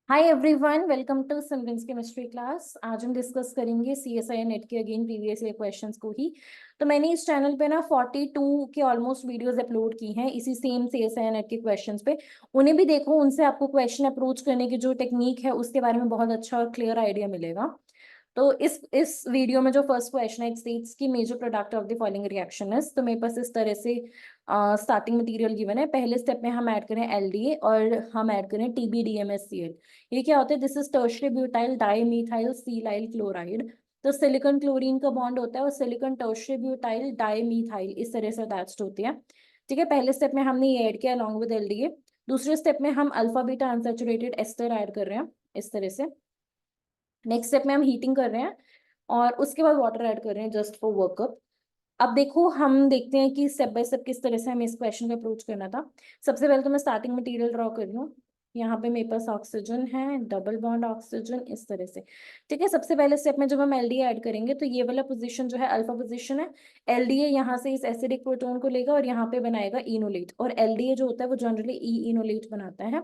Hi everyone, welcome to Simran's chemistry class. आज हम discuss करेंगे सीएसआई नेट के अगेन प्रीवियस ईयर क्वेश्चंस को ही। तो मैंने इस चैनल पे ना 42 के ऑलमोस्ट वीडियोस अपलोड की हैं इसी सेम सीएसआई नेट के क्वेश्चंस पे। उन्हें भी देखो, उनसे आपको क्वेश्चन अप्रोच करने की जो टेक्निक है उसके बारे में बहुत अच्छा और क्लियर आइडिया मिलेगा। तो इस वीडियो में जो फर्स्ट क्वेश्चन है, इट स्टेट्स की major product of the following reaction is. तो मेरे पास इस तरह से स्टार्टिंग मटेरियल गिवन है। पहले स्टेप में हम ऐड करें एलडीए और हम ऐड करें टीबीडीएमएससीएल। ये क्या होता है? This is tertiary butyl dimethyl silyl chloride. तो सिलिकॉन क्लोरीन का बॉन्ड होता है और सिलिकॉन टर्शियरी ब्यूटाइल डाईमीथाइल इस तरह से अटैच्ड होती है। ठीक है, पहले स्टेप में हमने ये ऐड किया अलॉन्ग विद एलडीए। दूसरे स्टेप में हम alpha beta unsaturated ester add कर रहे हैं इस तरह से। नेक्स्ट स्टेप में हम हीटिंग कर रहे हैं और उसके बाद वाटर ऐड कर रहे हैं जस्ट फॉर वर्कअप। अब देखो, हम देखते हैं कि स्टेप बाय स्टेप किस तरह से हमें इस क्वेश्चन को अप्रोच करना था। सबसे पहले तो मैं स्टार्टिंग मटेरियल ड्रॉ कर रही हूँ। यहाँ पे मेरे पास ऑक्सीजन है, डबल बॉन्ड ऑक्सीजन इस तरह से। ठीक है, सबसे पहले स्टेप में जब हम एलडीए ऐड करेंगे तो ये वाला पोजीशन जो है अल्फा पोजीशन है। एलडीए यहाँ से इस एसिडिक प्रोटोन को लेगा और यहाँ पे बनाएगा इनोलेट, और एलडीए जो होता है वो जनरली ई इनोलेट बनाता है।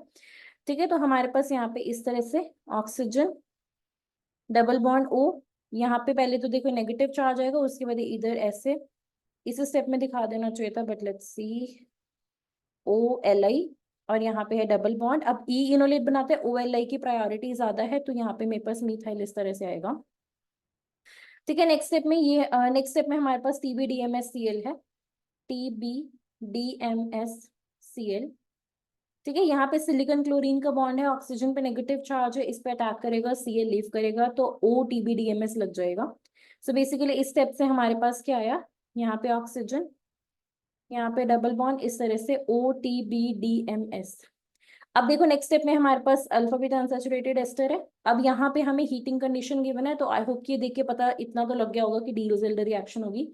ठीक है, तो हमारे पास यहाँ पे इस तरह से ऑक्सीजन डबल बॉन्ड ओ। यहाँ पे पहले तो देखो नेगेटिव चार्ज आएगा, उसके बाद इधर ऐसे इस स्टेप में दिखा देना चाहिए था, but let's see O L I. और यहाँ पे है डबल बॉन्ड। अब ई इनोलेट बनाते हैं, ओ एल आई की प्रायोरिटी ज्यादा है तो यहाँ पे मेरे पास मिथाइल इस तरह से आएगा। ठीक है, नेक्स्ट स्टेप में हमारे पास टीबी डीएमएस सी एल है। TB DMS C L. ठीक है, यहाँ पे सिलिकॉन क्लोरीन का बॉन्ड है, ऑक्सीजन पे नेगेटिव चार्ज है, इस पे अटैक करेगा, सी एल लीव करेगा तो ओ टीबी डीएमएस लग जाएगा। सो बेसिकली इस स्टेप से हमारे पास क्या आया? यहाँ पे ऑक्सीजन, यहाँ पे डबल बॉन्ड इस तरह से O T B D M S. अब देखो नेक्स्ट स्टेप में हमारे पास अल्फा बीटा अनसैचुरेटेड एस्टर है। अब यहाँ पे हमें हीटिंग कंडीशन गिवन है, तो आई होप कि ये देख के पता इतना तो लग गया होगा कि डी रोजेल्डर रिएक्शन होगी,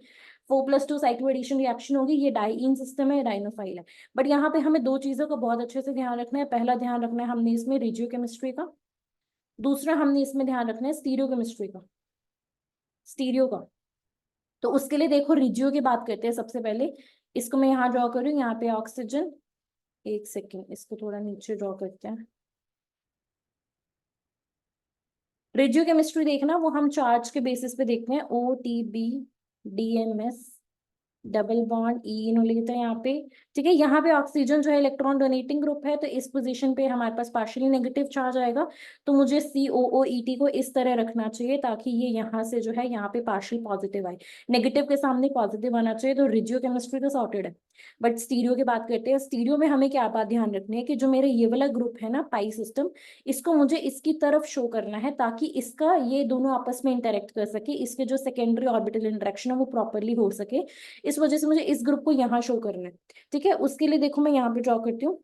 4+2 साइक्लो एडिशन रिएक्शन होगी। ये डाइईन सिस्टम है, डाइनोफाइल है। बट यहाँ पे हमें दो चीजों का बहुत अच्छे से ध्यान रखना है। पहला ध्यान रखना है हमने इसमें रेडियोकेमिस्ट्री का, दूसरा हमने इसमें ध्यान रखना है स्टीरियोकेमिस्ट्री का, स्टीरियो का। तो उसके लिए देखो रिजियो की बात करते हैं सबसे पहले। इसको मैं यहाँ ड्रॉ करूँ, यहाँ पे ऑक्सीजन, एक सेकेंड इसको थोड़ा नीचे ड्रॉ करते हैं। रेडियो केमिस्ट्री देखना वो हम चार्ज के बेसिस पे देखते हैं, O T B D M S double bond E इन्होंने लिखा है यहाँ पे। ठीक है, यहाँ पे ऑक्सीजन जो है इलेक्ट्रॉन डोनेटिंग ग्रुप है, तो इस पोजीशन पे हमारे पास पार्शियली नेगेटिव चार्ज आएगा। तो मुझे सी ओ ओ ई टी को इस तरह रखना चाहिए ताकि ये यहाँ से जो है यहाँ पे पार्शियल पॉजिटिव आए। नेगेटिव के सामने पॉजिटिव आना चाहिए। तो रेडियो केमिस्ट्री तो सॉर्टेड है। बट स्टीरियो की बात करते हैं। स्टीरियो में हमें क्या बात ध्यान रखनी है कि जो मेरे ये वाला ग्रुप है ना, पाई सिस्टम, इसको मुझे इसकी तरफ शो करना है ताकि इसका ये दोनों आपस में इंटरेक्ट कर सके, इसके जो सेकेंडरी ऑर्बिटल इंटरेक्शन है वो प्रॉपरली हो सके। इस वजह से मुझे इस ग्रुप को यहाँ शो करना है। ठीक है, उसके लिए देखो मैं यहाँ पे ड्रॉ करती हूँ।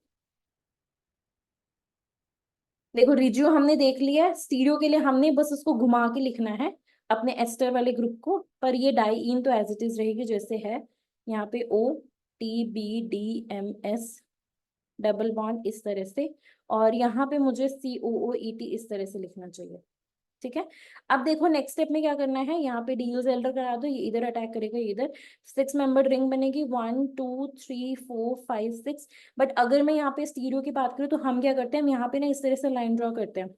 देखो रिजियो हमने देख लिया है, स्टीरियो के लिए हमने बस उसको घुमा के लिखना है अपने एस्टर वाले ग्रुप को। पर ये डाइईन तो एज इट इज रहेगी जैसे है। यहाँ पे O T B D M S double bond इस तरह से, और यहाँ पे मुझे सी ओ ओ ई टी इस तरह से लिखना चाहिए। ठीक है, अब देखो नेक्स्ट स्टेप में क्या करना है। यहाँ पे डीयूज एल्डर करा दो, ये इधर अटैक करेगा, ये इधर 6 मेंबर्ड रिंग बनेगी, 1 2 3 4 5 6। बट अगर मैं यहाँ पे स्टीरियो की बात करूँ तो हम क्या करते हैं, हम यहाँ पे ना इस तरह से लाइन ड्रॉ करते हैं।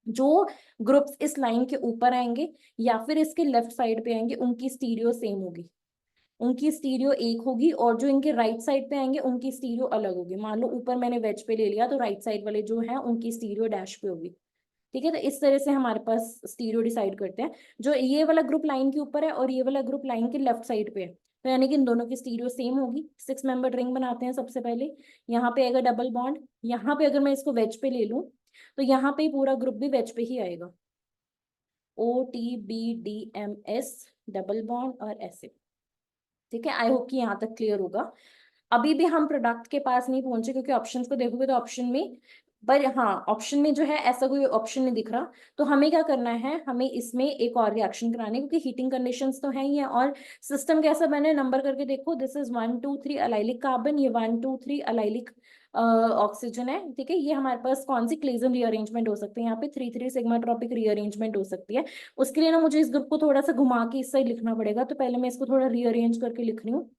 जो ग्रुप्स इस लाइन के ऊपर आएंगे या फिर इसके लेफ्ट साइड पे आएंगे उनकी स्टीरियो सेम होगी, उनकी स्टीरियो एक होगी। और जो इनके राइट साइड पे आएंगे उनकी स्टीरियो अलग होगी। मान लो ऊपर मैंने वेज पे ले लिया तो राइट साइड वाले जो है उनकी स्टीरियो डैश पे होगी। ठीक है, तो इस तरह से हमारे पास स्टीरियो डिसाइड करते हैं। जो ये वाला ग्रुप लाइन के ऊपर है और ये वाला ग्रुप लाइन के लेफ्ट साइड पे है, तो यानी कि इन दोनों की स्टीरियो सेम होगी। 6 मेंबर रिंग बनाते हैं सबसे पहले। यहाँ पे आएगा डबल बॉन्ड, यहाँ पे अगर मैं इसको वेज पे ले लूं तो यहाँ पे पूरा ग्रुप भी वेज पे ही आएगा, O T B D M S double bond और ऐसे। ठीक है, आई होप कि यहाँ तक क्लियर होगा। अभी भी हम प्रोडक्ट के पास नहीं पहुंचे क्योंकि ऑप्शंस को देखोगे तो ऑप्शन में, पर हाँ ऑप्शन में जो है ऐसा कोई ऑप्शन नहीं दिख रहा। तो हमें क्या करना है, हमें इसमें एक और रिएक्शन करानी है क्योंकि हीटिंग कंडीशंस तो है ही है। और सिस्टम कैसा बने नंबर करके देखो, दिस इज 1 2 3 अलाइलिक कार्बन, ये 1 2 3 अलाइलिक ऑक्सीजन है। ठीक है, ये हमारे पास कौन सी क्लेजन रीअरेंजमेंट हो सकती है, यहाँ पे 3 3 सिग्मा ट्रॉपिक रीअरेंजमेंट हो सकती है। उसके लिए ना मुझे इस ग्रुप को थोड़ा सा घुमा के इस साइड लिखना पड़ेगा, तो पहले मैं इसको थोड़ा रीअरेंज करके लिख रही हूँ।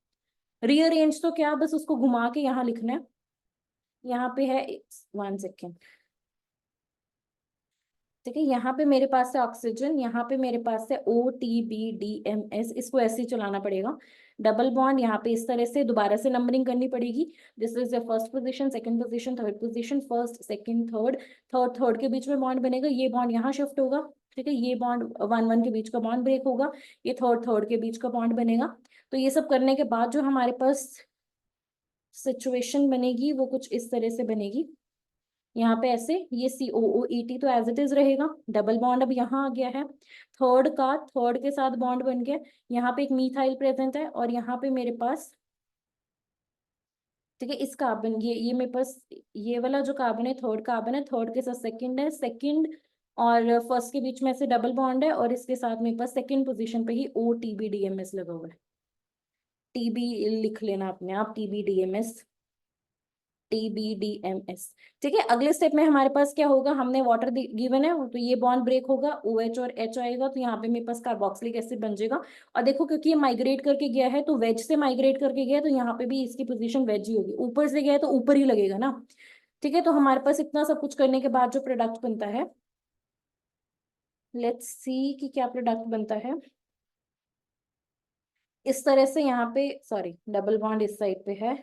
रीअरेंज तो क्या, बस उसको घुमा के यहाँ लिखना है। यहाँ पे है 1 सेकेंड, ठीक है, यहाँ पे मेरे पास है ऑक्सीजन, यहाँ पे मेरे पास है OTBDMS, इसको ऐसे ही चलाना पड़ेगा। डबल बॉन्ड यहाँ पे इस तरह से दोबारा से नंबरिंग करनी पड़ेगी। This is the first position, second position, third position, first second third, third के बीच में बॉन्ड बनेगा, ये बॉन्ड यहाँ शिफ्ट होगा। ठीक है, ये बॉन्ड 1 1 के बीच का बॉन्ड ब्रेक होगा, ये थर्ड के बीच का बॉन्ड बनेगा। तो ये सब करने के बाद जो हमारे पास सिचुएशन बनेगी वो कुछ इस तरह से बनेगी। यहाँ पे ऐसे ये COOET तो एज इट इज रहेगा। डबल बॉन्ड अब यहाँ आ गया है, थर्ड के साथ बॉन्ड बन गया। यहाँ पे एक मीथाइल प्रेजेंट है और यहाँ पे मेरे पास, ठीक है, इस कार्बन, ये मेरे पास, ये वाला जो कार्बन है थर्ड कार्बन है, थर्ड के साथ सेकंड है, सेकंड और फर्स्ट के बीच में से डबल बॉन्ड है और इसके साथ मेरे पास सेकंड पोजीशन पे ही OTBDMS लगा हुआ है। TB लिख लेना अपने आप, TBDMS। ठीक है, अगले स्टेप में हमारे पास क्या होगा, हमने वाटर गिवन है तो ये बॉन्ड ब्रेक होगा, OH और H आएगा, तो यहाँ पे मेरे पास कार्बोक्सिलिक एसिड बन जाएगा। और देखो क्योंकि ये माइग्रेट करके गया है तो वेज से माइग्रेट करके गया है, तो यहाँ पे भी इसकी पोजीशन वेज ही होगी, ऊपर से गया है तो ऊपर ही लगेगा ना। ठीक है, तो हमारे पास इतना सब कुछ करने के बाद जो प्रोडक्ट बनता है, लेट्स सी कि क्या प्रोडक्ट बनता है। इस तरह से यहाँ पे, सॉरी, डबल बॉन्ड इस साइड पे है,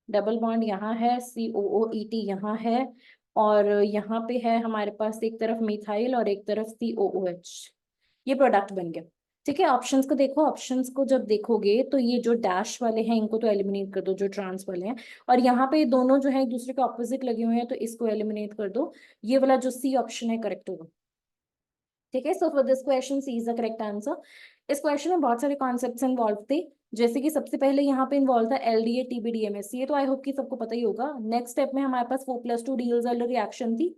डबल बॉन्ड यहाँ है, COOET यहाँ है, और यहाँ पे है हमारे पास एक तरफ मिथाइल और एक तरफ COOH। ये प्रोडक्ट बन गया। ठीक है, ऑप्शंस को देखो, ऑप्शंस को जब देखोगे तो ये जो डैश वाले हैं इनको तो एलिमिनेट कर दो, जो ट्रांस वाले हैं, और यहाँ पे दोनों जो है एक दूसरे के ऑपोजिट लगे हुए हैं तो इसको एलिमिनेट कर दो। ये वाला जो C ऑप्शन है करेक्ट होगा। ठीक है, so for this question C is the correct answer. इस क्वेश्चन में बहुत सारे कॉन्सेप्ट्स इन्वॉल्व थे, जैसे कि सबसे पहले यहाँ पे इन्वॉल्व था LDA TBDMS, ये तो आई होप कि सबको पता ही होगा। नेक्स्ट स्टेप में हमारे पास 4+2 Diels रिएक्शन थी,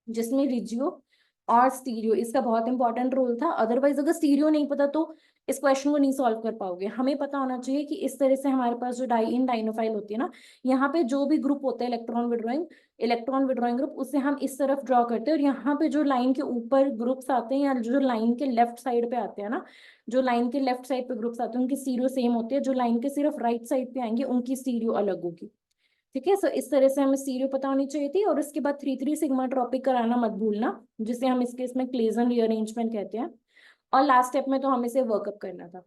जिसमें रिजियो और स्टीरियो, इसका बहुत इंपॉर्टेंट रोल था। अदरवाइज अगर स्टीरियो नहीं पता तो इस क्वेश्चन को नहीं सॉल्व कर पाओगे। हमें पता होना चाहिए कि इस तरह से हमारे पास जो डाइनोफाइल होती है ना, यहाँ पे जो भी ग्रुप होता है इलेक्ट्रॉन विड्रॉइंग ग्रुप, उसे हम इस तरफ ड्रॉ करते हैं, और यहाँ पे जो लाइन के ऊपर ग्रुप्स आते हैं या जो लाइन के लेफ्ट साइड पे आते हैं ना, जो लाइन के लेफ्ट साइड पे ग्रुप्स आते हैं उनकी स्टीरियो सेम होती है, जो लाइन के सिर्फ राइट साइड पे आएंगे उनकी स्टीरियो अलग होगी। ठीक है, सो इस तरह से हमें स्टीरियो पता होनी चाहिए थी। और उसके बाद 3 3 सिग्मा ट्रॉपिक कराना मत भूलना, जिसे हम इसके इसमें क्लेजन रीअरेंजमेंट कहते हैं। और लास्ट स्टेप में तो हमें से वर्कअप करना था।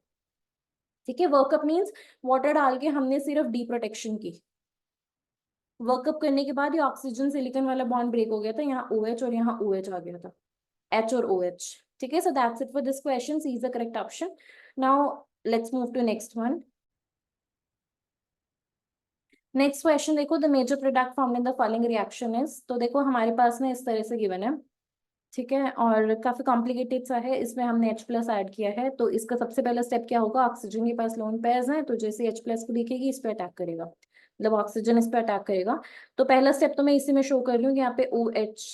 ठीक है, वर्कअप मीन्स वाटर डाल के हमने सिर्फ डी प्रोटेक्शन की। वर्कअप करने के बाद ये ऑक्सीजन सिलिकॉन वाला बॉन्ड ब्रेक हो गया था, यहाँ OH और यहाँ OH आ गया था, H और OH। ठीक है, so that's it for this question, C is the correct option. Now let's move to next one. Next question देखो, the major product formed in the following reaction is, तो देखो हमारे पास में इस तरह से गिवन है। ठीक है, और काफी कॉम्प्लिकेटेड सा है, इसमें हमने H+ ऐड किया है। तो इसका सबसे पहला स्टेप क्या होगा, ऑक्सीजन के पास लोन पेयर्स हैं, तो जैसे H+ को देखेगी इस पे अटैक करेगा, मतलब ऑक्सीजन इस पे अटैक करेगा। तो पहला स्टेप तो मैं इसी में शो कर रही हूँ, यहाँ पे OH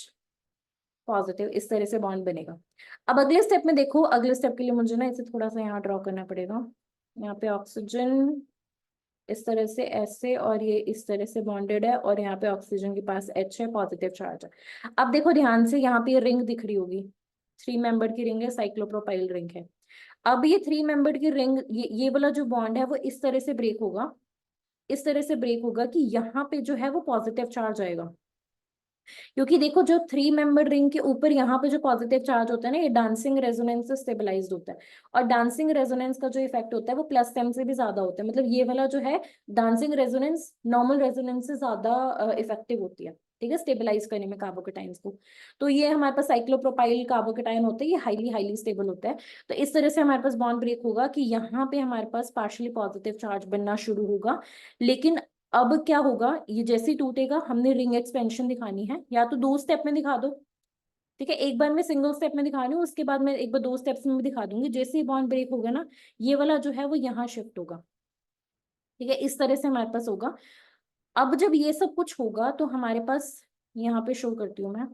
पॉजिटिव, इस तरह से बॉन्ड बनेगा। अब अगले स्टेप में देखो, अगले स्टेप के लिए मुझे ना इसे थोड़ा सा यहाँ ड्रॉ करना पड़ेगा। यहाँ पे ऑक्सीजन इस तरह से ऐसे, और ये इस तरह से बॉन्डेड है, और यहाँ पे ऑक्सीजन के पास H है, पॉजिटिव चार्ज है। अब देखो ध्यान से, यहाँ पे रिंग दिख रही होगी, 3 मेंबर की रिंग है, साइक्लोप्रोपाइल रिंग है। अब ये 3 मेंबर की रिंग, ये वाला जो बॉन्ड है वो इस तरह से ब्रेक होगा, इस तरह से ब्रेक होगा कि यहाँ पे जो है वो पॉजिटिव चार्ज आएगा। क्योंकि देखो जो 3 मेंबर रिंग के ऊपर यहाँ पे जो पॉजिटिव चार्ज होता है ना, ये डांसिंग रेजोनेंस से स्टेबलाइज्ड होता है। और डांसिंग रेजोनेंस का जो इफेक्ट होता है वो +10 से भी ज्यादा होता है, मतलब ये वाला जो है डांसिंग रेजोनेंस नॉर्मल रेजोनेंस से ज्यादा इफेक्टिव होती है। ठीक है, स्टेबलाइज करने में कार्बोकेटाइंस को। तो ये हमारे पास साइक्लोप्रोपाइल कार्बोकेटाइन होता है, ये हाईली हाईली स्टेबल होता है। तो इस तरह से हमारे पास बॉन्ड ब्रेक होगा कि यहाँ पे हमारे पास पार्शियली पॉजिटिव चार्ज बनना शुरू होगा। लेकिन अब क्या होगा, ये जैसे ही टूटेगा, हमने रिंग एक्सपेंशन दिखानी है, या तो 2 स्टेप में दिखा दो। ठीक है, एक बार मैं सिंगल स्टेप में दिखा रही हूँ, उसके बाद मैं एक बार 2 स्टेप्स में भी दिखा दूंगी। जैसे ही बॉन्ड ब्रेक होगा ना, ये वाला जो है वो यहाँ शिफ्ट होगा। ठीक है, इस तरह से हमारे पास होगा। अब जब ये सब कुछ होगा तो हमारे पास, यहाँ पे शो करती हूँ मैं,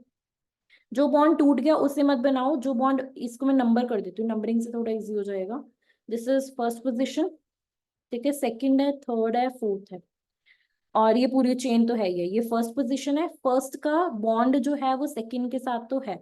जो बॉन्ड टूट गया उसे मत बनाओ, जो बॉन्ड, इसको मैं नंबर कर देती हूँ, नंबरिंग से थोड़ा इजी हो जाएगा। दिस इज फर्स्ट पोजिशन, ठीक है, सेकेंड है, थर्ड है, फोर्थ है, और ये पूरी चेन तो है ही है। ये फर्स्ट पोजीशन है, फर्स्ट का बॉन्ड जो है वो सेकंड के साथ तो है,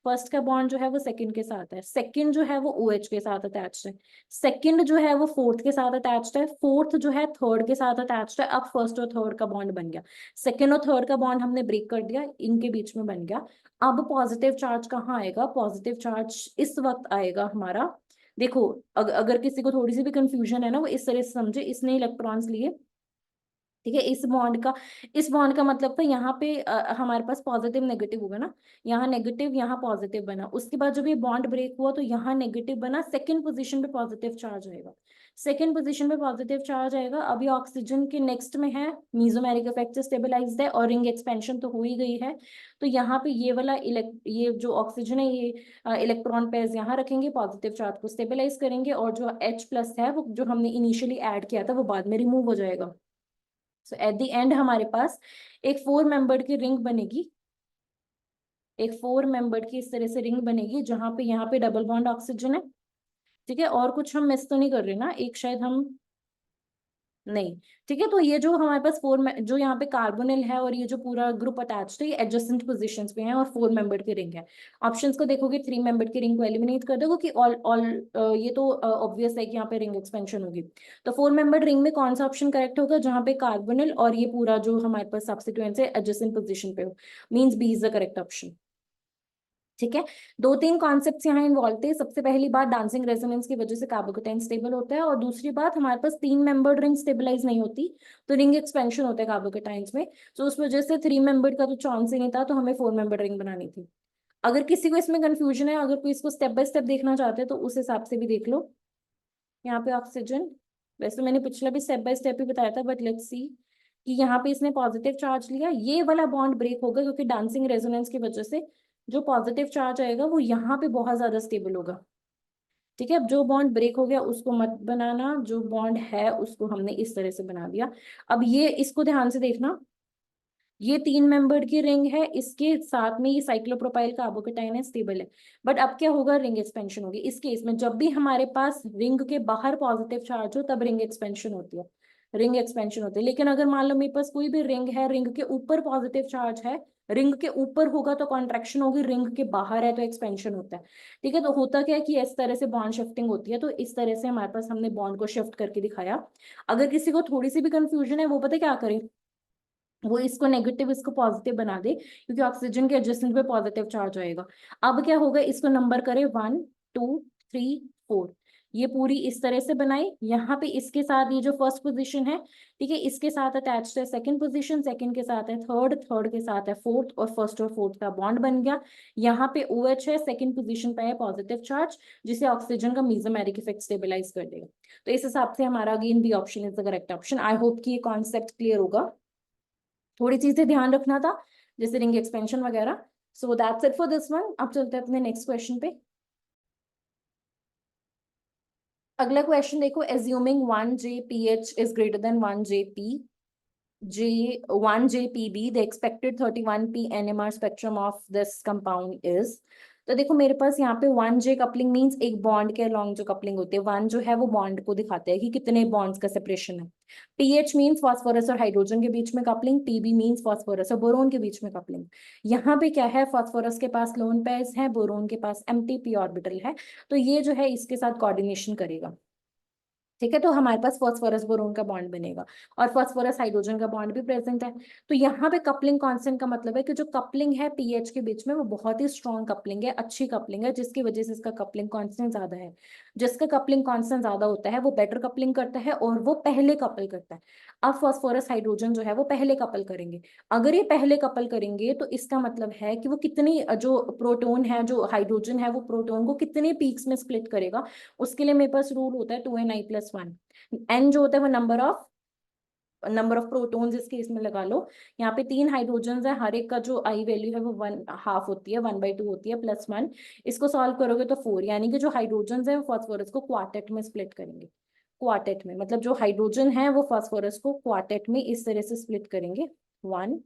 फर्स्ट का बॉन्ड जो है वो सेकंड के साथ है, सेकंड जो है वो OH के साथ अटैच्ड है, सेकंड जो है वो फोर्थ के साथ अटैच्ड है, फोर्थ जो है थर्ड के साथ अटैच्ड है। अब फर्स्ट और थर्ड का बॉन्ड बन गया, सेकंड और थर्ड का बॉन्ड हमने ब्रेक कर दिया, इनके बीच में बन गया। अब पॉजिटिव चार्ज कहाँ आएगा? पॉजिटिव चार्ज इस वक्त आएगा हमारा, देखो अगर किसी को थोड़ी सी भी कंफ्यूजन है ना, वो इस तरह से समझे, इसने इलेक्ट्रॉन्स लिए, ठीक है, इस बॉन्ड का मतलब था यहाँ पे हमारे पास पॉजिटिव नेगेटिव होगा ना, यहाँ नेगेटिव यहाँ पॉजिटिव बना, उसके बाद जब ये बॉन्ड ब्रेक हुआ तो यहाँ नेगेटिव बना, सेकंड पोजीशन पे पॉजिटिव चार्ज आएगा, सेकंड पोजीशन पे पॉजिटिव चार्ज आएगा। अभी ऑक्सीजन के नेक्स्ट में है, मीजोमेरिक इफेक्ट से स्टेबलाइज्ड है और रिंग एक्सपेंशन तो हो ही गई है, तो यहाँ पे ये वाला ये जो ऑक्सीजन है ये इलेक्ट्रॉन पेयर्स यहाँ रखेंगे, पॉजिटिव चार्ज को स्टेबलाइज करेंगे, और जो H+ है वो जो हमने इनिशियली ऐड किया था वो बाद में रिमूव हो जाएगा। सो एट द एंड हमारे पास एक 4 मेंबर्ड की रिंग बनेगी, एक 4 मेंबर्ड की इस तरह से रिंग बनेगी, जहां पे यहाँ पे डबल बॉन्ड ऑक्सीजन है, ठीक है, और कुछ हम मिस तो नहीं कर रहे ना, एक शायद हम नहीं, ठीक है। तो ये जो हमारे पास जो यहाँ पे कार्बोनिल है और ये जो पूरा ग्रुप अटैच्ड है, ये एडजेसेंट पोजीशंस पे है और 4 मेंबर्ड की रिंग है। ऑप्शंस को देखोगे 3 मेंबर्ड की रिंग को एलिमिनेट कर दोगे कि ऑल ऑल ये तो ऑब्वियस है कि यहाँ पे रिंग एक्सपेंशन होगी, तो 4 मेंबर्ड रिंग में कौन सा ऑप्शन करेक्ट होगा? जहाँ पे कार्बोनिल और ये पूरा जो हमारे पास सब्स्टिट्यूएंट्स है एडजेसेंट पोजीशन पे हो, means B is the correct option, ठीक है। 2-3 कॉन्सेप्ट्स यहाँ इन्वॉल्व थे। सबसे पहली बात, डांसिंग रेजोनेंस की वजह से कार्बोकेटाइन स्टेबल होता है, और दूसरी बात हमारे पास 3 मेंबर्ड रिंग स्टेबलाइज नहीं होती, तो रिंग एक्सपेंशन होता है कार्बोकेटाइंस में, तो उस वजह से 3 मेंबर्ड का तो चांस ही नहीं था, तो हमें 4 मेंबर्ड रिंग बनानी थी। अगर किसी को इसमें कंफ्यूजन है, अगर कोई इसको स्टेप बाय स्टेप देखना चाहते हैं तो उस हिसाब से भी देख लो। यहाँ पे ऑक्सीजन, वैसे मैंने पिछला भी स्टेप बाय स्टेप ही बताया था, बट लेट्स सी कि यहाँ पे इसने पॉजिटिव चार्ज लिया, ये वाला बॉन्ड ब्रेक होगा क्योंकि डांसिंग रेजोनेंस की वजह से जो पॉजिटिव चार्ज आएगा वो यहाँ पे बहुत ज्यादा स्टेबल होगा, ठीक है। अब जो बॉन्ड ब्रेक हो गया उसको मत बनाना, जो बॉन्ड है उसको हमने इस तरह से बना दिया। अब ये इसको ध्यान से देखना, ये 3 मेंबर्ड की रिंग है, इसके साथ में ये साइक्लोप्रोपाइल कार्बोकेटाइन है, स्टेबल है, बट अब क्या होगा? रिंग एक्सपेंशन होगी। इस केस में जब भी हमारे पास रिंग के बाहर पॉजिटिव चार्ज हो तब रिंग एक्सपेंशन होती है, रिंग एक्सपेंशन होती है। लेकिन अगर मान लो मेरे पास कोई भी रिंग है, रिंग के ऊपर पॉजिटिव चार्ज है, रिंग के ऊपर होगा तो कॉन्ट्रैक्शन होगी, रिंग के बाहर है तो एक्सपेंशन होता है, ठीक है। तो होता क्या है कि इस तरह से बॉन्ड शिफ्टिंग होती है, तो इस तरह से हमारे पास हमने बॉन्ड को शिफ्ट करके दिखाया। अगर किसी को थोड़ी सी भी कंफ्यूजन है, वो पता क्या करे, वो इसको नेगेटिव इसको पॉजिटिव बना दे, क्योंकि ऑक्सीजन के एडजेसेंट पे पॉजिटिव चार्ज आएगा। अब क्या होगा, इसको नंबर करे 1 2 3 4, ये पूरी इस तरह से बनाई, यहाँ पे इसके साथ ये जो फर्स्ट पोजीशन है, ठीक है, इसके साथ अटैच्ड है सेकंड पोजीशन, सेकंड के साथ है थर्ड, थर्ड के साथ है फोर्थ, और फर्स्ट और फोर्थ का बॉन्ड बन गया। यहाँ पे OH है, सेकंड पोजीशन पे है पॉजिटिव चार्ज, जिसे ऑक्सीजन का मीजोमेरिक इफेक्ट स्टेबलाइज कर देगा। तो इस हिसाब से हमारा again B option is the correct option. I hope कि ये कॉन्सेप्ट क्लियर होगा, थोड़ी चीजें ध्यान रखना था जैसे रिंग एक्सपेंशन वगैरह। सो that's it for this one. अब चलते हैं अपने नेक्स्ट क्वेश्चन पे। अगला क्वेश्चन देखो, assuming 1 JPH is greater than 1 JPB, the expected 31p NMR spectrum of this compound is। तो देखो मेरे पास यहाँ पे 1J कपलिंग मींस एक बॉन्ड के अलॉन्ग जो कपलिंग होती है, 1 जो है वो बॉन्ड को दिखाता है कि कितने बॉन्ड्स का सेपरेशन है। PH मींस फास्फोरस और हाइड्रोजन के बीच में कपलिंग, PB मींस फास्फोरस और बोरोन के बीच में कपलिंग। यहाँ पे क्या है, फास्फोरस के पास लोन पेयर्स है, बोरोन के पास एम्प्टी p ऑर्बिटल है, तो ये जो है इसके साथ कोऑर्डिनेशन करेगा, ठीक है। तो हमारे पास फास्फोरस बोरोन का बॉन्ड बनेगा, और फास्फोरस हाइड्रोजन का बॉन्ड भी प्रेजेंट है। तो यहाँ पे कपलिंग कांस्टेंट का मतलब है कि जो कपलिंग है पीएच के बीच में वो बहुत ही स्ट्रॉन्ग कपलिंग है, अच्छी कपलिंग है, जिसकी वजह से इसका कपलिंग कांस्टेंट ज्यादा है। जिसका कपलिंग कांस्टेंट ज्यादा होता है वो बेटर कपलिंग करता है, और वो पहले कपल करता है। अब फास्फोरस हाइड्रोजन जो है वो पहले कपल करेंगे। अगर ये पहले कपल करेंगे तो इसका मतलब है कि वो कितनी जो प्रोटोन है, जो हाइड्रोजन है, वो प्रोटोन को कितने पीक्स में स्प्लिट करेगा। उसके लिए मेरे पास रूल होता है 2n+1। एन जो होता है वो नंबर ऑफ प्रोटॉन्स इस केस में लगा लो। यहाँ पे 3 हाइड्रोजन है, हर एक का जो आई वैल्यू है वो 1/2 होती है, 1/2 होती है, +1। इसको सॉल्व करोगे तो 4, यानी कि जो हाइड्रोजन है वो फास्फोरस को क्वार्टेट में स्प्लिट करेंगे। क्वार्टेट में मतलब जो हाइड्रोजन है वो फास्फोरस को क्वार्टेट में इस तरह से स्प्लिट करेंगे, 1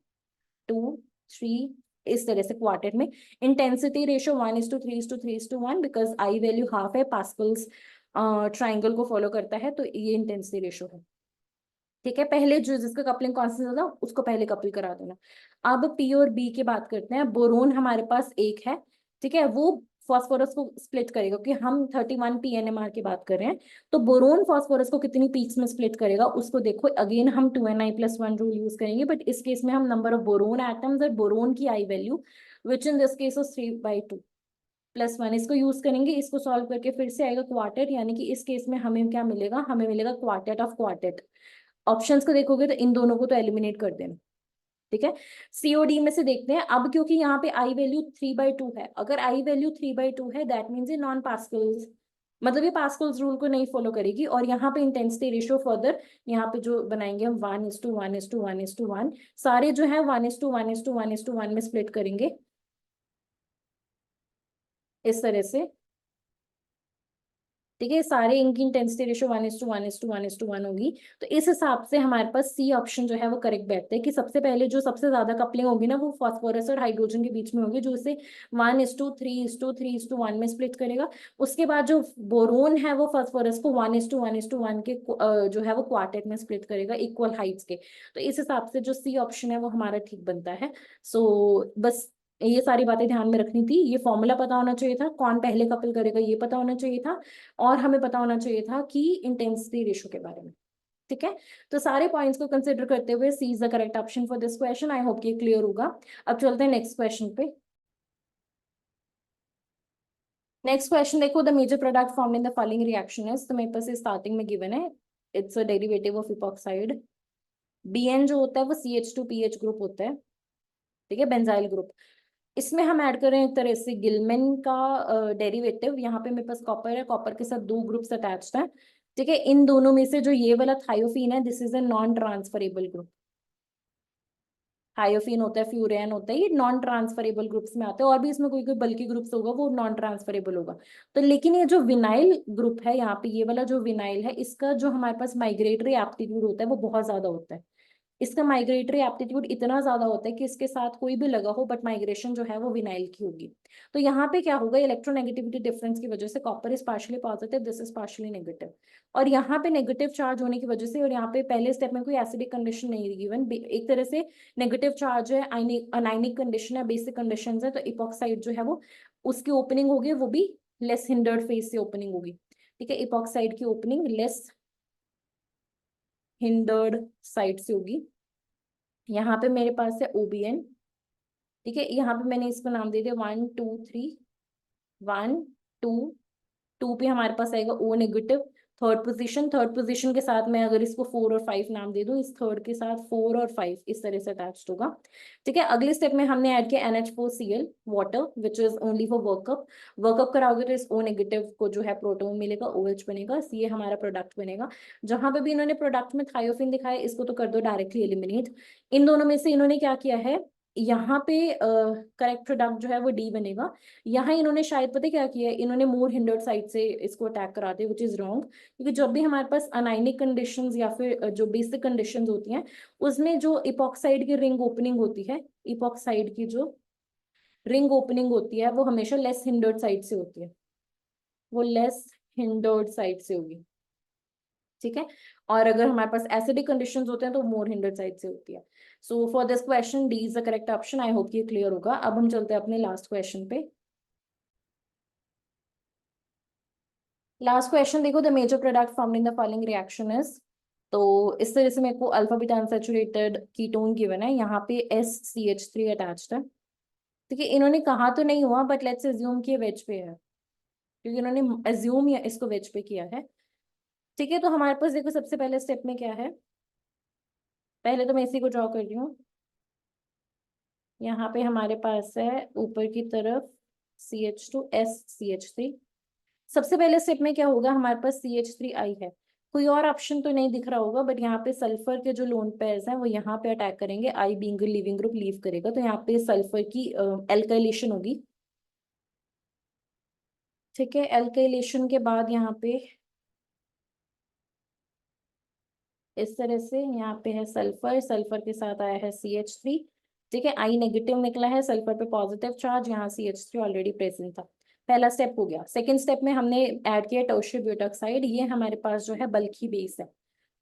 2 3, इस तरह से क्वार्टेट में। Intensity ratio 1:3:3:1, because I value half है, पास्कल्स ट्राइंगल को फॉलो करता है, तो ये इंटेंसिटी रेशियो है, ठीक है। पहले जो जिसका कपलिंग कांस्टेंट ज्यादा उसको पहले कपल करा देना। अब पी और बी की बात करते हैं। बोरोन हमारे पास एक है, ठीक है, वो फास्फोरस को स्प्लिट करेगा, क्योंकि हम 31 पीएनएमआर की बात कर रहे हैं, तो बोरोन फास्फोरस को कितनी पीक्स में स्प्लिट करेगा उसको देखो। अगेन हम 2ni+1 रूल यूज करेंगे, बट इस केस में हम नंबर ऑफ बोरोन एटम्स और बोरोन की I value which in this case 3/2+1 इसको यूज करेंगे। इसको सॉल्व करके फिर से आएगा क्वार्टेट, यानी कि इस केस में हमें क्या मिलेगा, हमें मिलेगा क्वार्टेट ऑफ क्वार्टेट। ऑप्शंस को देखोगे तो इन दोनों को तो एलिमिनेट कर देना। ठीक है, सीओडी में से देखते हैं अब, क्योंकि यहाँ पे आई वैल्यू 3/2 है, अगर आई वैल्यू 3/2 है दैट मीन्स ये नॉन पास्कल्स, मतलब ये पास्कल्स रूल को नहीं फॉलो करेगी। और यहाँ पे इंटेंसिटी रेशियो फर्दर यहाँ पे जो बनाएंगे हम 1:1:1:1:1, सारे जो है 1:1:1:1 में स्प्लिट करेंगे इस तरह से। ठीक है, सारे इनकी इंटेंसिटी रेशियो 1:1:1:1 होगी। तो इस हिसाब से हमारे पास सी ऑप्शन जो है वो करेक्ट बैठता है कि सबसे पहले जो सबसे ज्यादा कपलिंग होगी ना वो फास्फोरस और हाइड्रोजन के बीच में होगी, जो इसे 1:3:3:1 में स्प्लिट करेगा। उसके बाद जो बोरोन है वो फास्फोरस को 1:1:1 के जो है वो क्वार्टेट में स्प्लिट करेगा इक्वल हाइट्स के। तो इस हिसाब से जो सी ऑप्शन है वो हमारा ठीक बनता है। सो बस ये सारी बातें ध्यान में रखनी थी, ये फॉर्मूला पता होना चाहिए था, कौन पहले कपल करेगा ये पता होना चाहिए था, और हमें पता होना चाहिए था कि इंटेंसिटी रेशो के बारे में। ठीक है, तो सारे पॉइंट्स को कंसिडर करते हुए C is the correct option for this question. I hope कि क्लियर होगा। अब चलते हैं नेक्स्ट क्वेश्चन पे। नेक्स्ट क्वेश्चन देखो, the major product formed in the following reaction is, तो मेरे पास स्टार्टिंग में गिवन है it's a derivative of epoxide. BN जो होता है वो CH2PH ग्रुप होता है। ठीक है, बेंजाइल ग्रुप। इसमें हम ऐड कर रहे हैं एक तरह से गिलमेन का डेरिवेटिव। यहाँ पे मेरे पास कॉपर है, कॉपर के साथ दो ग्रुप्स अटैच्ड हैं। ठीक है, इन दोनों में से जो ये वाला थायोफीन है this is a non transferable group. Thiophene होता है, फ्यूरेन होता है, ये नॉन ट्रांसफरेबल ग्रुप्स में आते हैं, और भी इसमें कोई कोई बल्कि ग्रुप्स होगा वो नॉन ट्रांसफरेबल होगा। तो लेकिन ये जो विनाइल ग्रुप है यहाँ पे, ये वाला जो विनाइल है, इसका जो हमारे पास माइग्रेटरी एप्टीट्यूड होता है वो बहुत ज्यादा होता है। इसका माइग्रेटरी एप्टीट्यूड इतना ज्यादा होता है कि इसके साथ कोई भी लगा हो बट माइग्रेशन जो है वो विनाइल की होगी। तो यहाँ पे क्या होगा, इलेक्ट्रोनेगेटिविटी डिफरेंस की वजह से copper is partially positive, this is partially negative. और यहाँ पे नेगेटिव चार्ज होने की वजह से, और यहाँ पे पहले स्टेप में कोई एसिडिक कंडीशन नहीं गिवन, एक तरह से नेगेटिव चार्ज है, अनाइनिक कंडीशन है, बेसिक कंडीशन है, तो इपॉक्साइड जो है वो उसकी ओपनिंग होगी वो भी लेस हिंडर्ड फेज से ओपनिंग होगी। ठीक है, इपॉक्साइड की ओपनिंग लेस हिंडर्ड साइड से होगी। यहाँ पे मेरे पास है OBN। ठीक है, यहाँ पे मैंने इसको नाम दे दिया 1 2 3 1 2 2 पे हमारे पास आएगा O नेगेटिव। थर्ड पोजीशन के साथ मैं अगर इसको 4 और 5 नाम दे दूं, इस थर्ड के साथ 4 और 5 इस तरह से अटैच्ड होगा। ठीक है, अगले स्टेप में हमने ऐड किया NH4Cl water which is only for workup. Workup कराओगे तो इस O नेगेटिव को जो है प्रोटोन मिलेगा, OH बनेगा, ये हमारा प्रोडक्ट बनेगा। जहां पे भी इन्होंने प्रोडक्ट में थायोफिन दिखाया इसको तो कर दो डायरेक्टली एलिमिनेट। इन दोनों में से इन्होंने क्या किया है, यहाँ पे करेक्ट प्रोडक्ट जो है वो डी बनेगा। यहाँ इन्होंने शायद पता है क्या किया है, इन्होंने मोर हिंडर्ड साइड से इसको अटैक करा दिया विच इज रॉन्ग। क्योंकि जब भी हमारे पास अनाइनिक कंडीशंस या फिर जो बेसिक कंडीशंस होती हैं उसमें जो इपॉक्साइड की रिंग ओपनिंग होती है, इपॉक्साइड की जो रिंग ओपनिंग होती है वो हमेशा लेस हिंडर्ड साइड से होती है, वो लेस हिंडर्ड साइड से होगी। ठीक है, और अगर हमारे पास एसिडिक कंडीशंस होते हैं तो मोर हिंडर्ड साइड से होती है। So for this question D is the correct option. I hope ये क्लियर होगा। अब हम चलते हैं अपने लास्ट क्वेश्चन पे। लास्ट क्वेश्चन देखो, the major product formed in the following reaction is, तो इस तरह से मेरे को alpha beta unsaturated ketone given है, यहाँ पे SCH3 अटैच्ड है। ठीक है, इन्होंने कहा तो नहीं हुआ बट लेट्स अज्यूम कि वेज पे है, क्योंकि इन्होंने अज्यूम या इसको वेज पे किया है। ठीक है, तो हमारे पास देखो सबसे पहले स्टेप में क्या है, पहले तो मैं इसी को ड्रॉ कर रही हूँ। यहाँ पे हमारे पास है ऊपर की तरफ CH2 SCH3। सबसे पहले स्टेप में क्या होगा, हमारे पास CH3I है, कोई और ऑप्शन तो नहीं दिख रहा होगा, बट यहाँ पे सल्फर के जो लोन पेयर्स हैं वो यहाँ पे अटैक करेंगे, I being leaving group leave करेगा, तो यहाँ पे सल्फर की एल्काइलेशन होगी। ठीक है, एल्काइलेशन के बाद यहाँ पे इस तरह से यहाँ पे है सल्फर, सल्फर के साथ आया है CH3। ठीक है, आई नेगेटिव निकला है, सल्फर पे पॉजिटिव चार्ज, यहाँ CH3 ऑलरेडी प्रेजेंट था। पहला स्टेप हो गया। सेकंड स्टेप में हमने ऐड किया टर्शियरी ब्यूटॉक्साइड, ये हमारे पास जो है बल्की बेस है,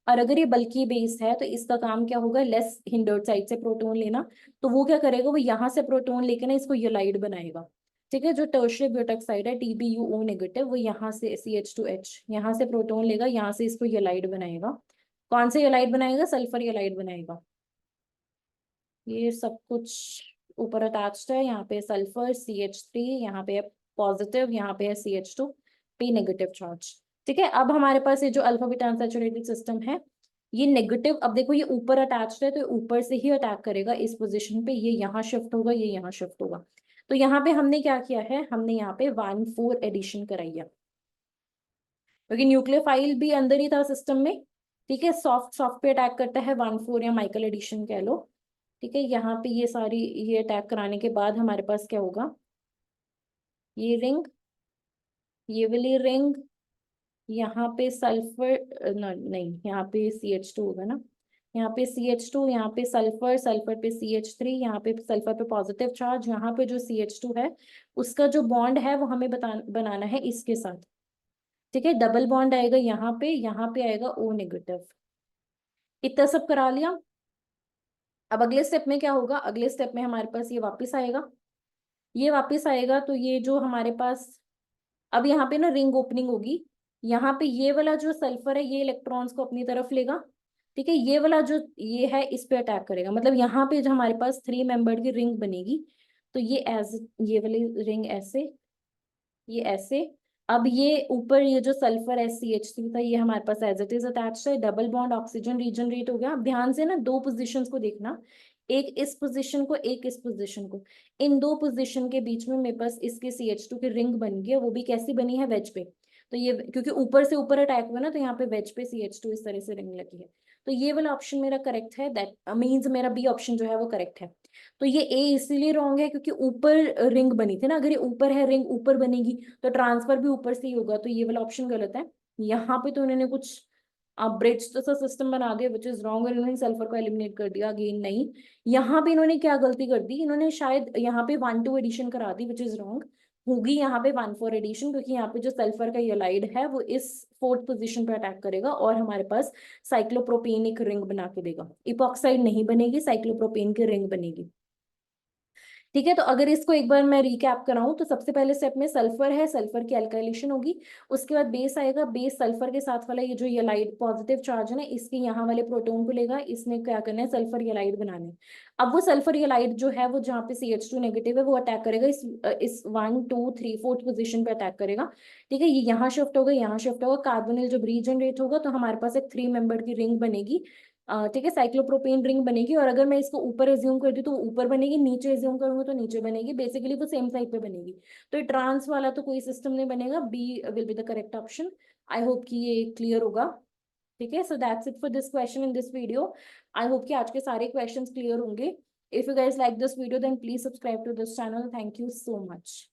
और अगर ये बल्की बेस है तो इसका काम क्या होगा, लेस हिंडर्ड साइड से प्रोटोन लेना। तो वो क्या करेगा, वो यहाँ से प्रोटोन लेके ना इसको यूलाइड बनाएगा। ठीक है, जो टर्शियरी ब्यूटेक साइड है TbUO नेगेटिव, वो यहाँ से CH2H यहाँ से प्रोटोन लेगा, यहाँ से इसको येलाइड बनाएगा। कौन से येलाइड बनाएगा? सल्फर येलाइड बनाएगा। ये सब कुछ ऊपर अटैच्ड है, यहाँ पे सल्फर CH3, यहाँ पे है पॉजिटिव, यहाँ पे है CH2 P नेगेटिव चार्ज। ठीक है, अब हमारे पास ये जो अल्फा बीटा अनसैचुरेटेड सिस्टम है, ये नेगेटिव, अब देखो ये ऊपर अटैच्ड है तो ऊपर से ही अटैक करेगा इस पोजीशन पे, ये यहाँ शिफ्ट होगा, ये यहाँ शिफ्ट होगा। तो यहाँ पे हमने क्या किया है, हमने यहाँ पे 1,4 एडिशन कराई है, क्योंकि न्यूक्लियोफाइल भी अंदर ही था सिस्टम में। ठीक है, सॉफ्ट सॉफ्ट पे अटैक करता है 1,4 या माइकल एडिशन कह लो। ठीक है, यहाँ पे ये सारी ये अटैक कराने के बाद हमारे पास क्या होगा, ये रिंग, ये वाली रिंग, यहाँ पे सल्फर नहीं, यहाँ पे CH2 होगा ना, यहाँ पे CH2, यहाँ पे सल्फर, सल्फर पे CH3, यहाँ पे सल्फर पे पॉजिटिव चार्ज, यहाँ पे जो CH2 है उसका जो बॉन्ड है वो हमें बनाना है इसके साथ। ठीक है, डबल बॉन्ड आएगा यहाँ पे आएगा O नेगेटिव। इतना सब करा लिया। अब अगले स्टेप में क्या होगा, अगले स्टेप में हमारे पास ये वापस आएगा, ये वापस आएगा तो ये जो हमारे पास अब यहाँ पे ना रिंग ओपनिंग होगी, यहाँ पे ये वाला जो सल्फर है ये इलेक्ट्रॉन्स को अपनी तरफ लेगा। ठीक है, ये वाला जो ये है इस पे अटैक करेगा, मतलब यहाँ पे जो हमारे पास 3 मेंबर्ड की रिंग बनेगी, तो ये वाली रिंग ऐसे, ये ऐसे। अब ये ऊपर ये जो सल्फर SCH3 था ये हमारे पास एज इट इज अटैच्ड है, डबल बॉन्ड ऑक्सीजन रीजनरेट हो गया। अब ध्यान से ना दो पोजीशंस को देखना, एक इस पोजीशन को, एक इस पोजीशन को। इन दो पोजीशन के बीच में मेरे पास इसके CH2 की रिंग बन गई है, वो भी कैसी बनी है, वेज पे। तो ये क्योंकि ऊपर से ऊपर अटैक हुआ ना, तो यहाँ पे वेज पे CH2 इस तरह से रिंग लगी है। तो ये वाला ऑप्शन मेरा करेक्ट है, दैट मीन्स मेरा बी ऑप्शन जो है वो करेक्ट है। तो ये ए इसीलिए रॉन्ग है क्योंकि ऊपर रिंग बनी थी ना, अगर ये ऊपर है, रिंग ऊपर बनेगी तो ट्रांसफर भी ऊपर से ही होगा, तो ये वाला ऑप्शन गलत है। यहाँ पे तो उन्होंने कुछ ब्रिज तो सा सिस्टम बना दिया विच इज रॉन्ग, और इन्होंने सल्फर को एलिमिनेट कर दिया, अगेन नहीं। यहाँ पे इन्होंने क्या गलती कर दी, इन्होंने शायद यहाँ पे 1,2 एडिशन करा दी विच इज रॉन्ग। होगी यहाँ पे 1,4 एडिशन, क्योंकि यहाँ पे जो सल्फर का येलाइड है वो इस 4th पोजीशन पे अटैक करेगा और हमारे पास साइक्लोप्रोपेन एक रिंग बना के देगा। इपॉक्साइड नहीं बनेगी, साइक्लोप्रोपेन की रिंग बनेगी। ठीक है, तो अगर इसको एक बार मैं रिकैप कराऊं तो सबसे पहले स्टेप में सल्फर है, सल्फर की अल्काइलेशन होगी। उसके बाद बेस आएगा, बेस सल्फर के साथ वाला ये जो येलाइड पॉजिटिव चार्ज है ना, इसके यहाँ वाले प्रोटोन को लेगा, इसने क्या करना है, सल्फर येलाइड बनाने। अब वो सल्फर येलाइड जो है वो जहाँ पे CH2 नेगेटिव है वो अटैक करेगा इस 1 2 3 4th पोजिशन पे अटैक करेगा। ठीक है, ये यहाँ शिफ्ट होगा, यहाँ शिफ्ट होगा, कार्बोनिल जब रीजनरेट होगा तो हमारे पास एक 3 मेंबर की रिंग बनेगी। ठीक है, साइक्लोप्रोपेन रिंग बनेगी, और अगर मैं इसको ऊपर एज्यूम करती हूँ तो ऊपर बनेगी, नीचे एज्यूम करूंगी तो नीचे बनेगी, बेसिकली वो सेम साइड पे बनेगी। तो ये ट्रांस वाला तो कोई सिस्टम नहीं बनेगा, B will be the correct option. I hope कि ये क्लियर होगा। ठीक है, so that's it for this question in this video. I hope कि आज के सारे क्वेश्चन क्लियर होंगे। If you guys like this video then please subscribe to this channel. Thank you so much.